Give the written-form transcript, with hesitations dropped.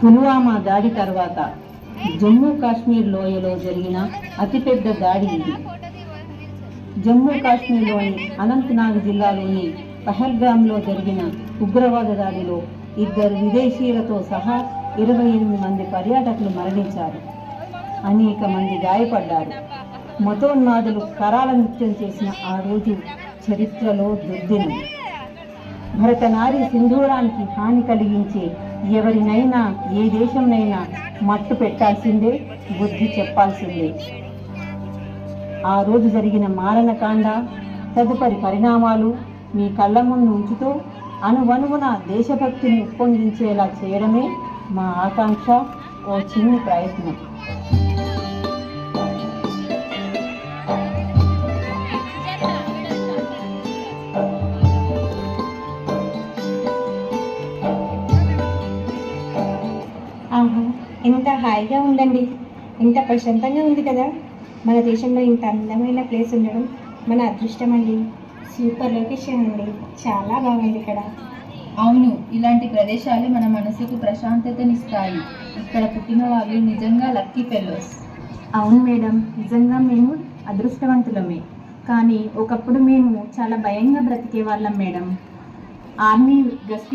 పుల్వామా దాడి తర్వాత జమ్మూ కాశ్మీర్ లోయలో జరిగిన అతిపెద్ద దాడి ఇది. జమ్మూ కాశ్మీర్లోని అనంతనాగ్ జిల్లాలోని పహల్గామ్లో జరిగిన ఉగ్రవాద దాడిలో 2 విదేశీయులతో సహా 28 మంది పర్యాటకులు మరణించారు. అనేక మంది గాయపడ్డారు. మతోన్మాదులు కరాల నృత్యం చేసిన ఆ రోజు చరిత్రలో దుర్దినం. భరతనారి సింధూరానికి హాని కలిగించే ఎవరినైనా ఏ దేశంనైనా మట్టు పెట్టాల్సిందే, బుద్ధి చెప్పాల్సిందే. ఆ రోజు జరిగిన మారణకాండ, తదుపరి పరిణామాలు మీ కళ్ళ ముందు ఉంచుతూ అణువణువున దేశభక్తిని ఉప్పొంగించేలా చేయడమే మా ఆకాంక్ష, ఓ చిన్ని ప్రయత్నం. ఆహా, ఎంత హాయిగా ఉందండి, ఎంత ప్రశాంతంగా ఉంది కదా. మన దేశంలో ఇంత అందమైన ప్లేస్ ఉండడం మన అదృష్టం అండి. సూపర్ లొకేషన్ అండి, చాలా బాగుంది ఇక్కడ. అవును, ఇలాంటి ప్రదేశాలు మన మనసుకు ప్రశాంతతనిస్తాయి. ఇక్కడ పుట్టిన వాళ్ళు నిజంగా లక్కీ ఫెలోస్. అవును మేడం, నిజంగా మేము అదృష్టవంతులమే. కానీ ఒకప్పుడు మేము చాలా భయంగా బ్రతికే వాళ్ళం మేడం. ఆర్మీ గస్తీ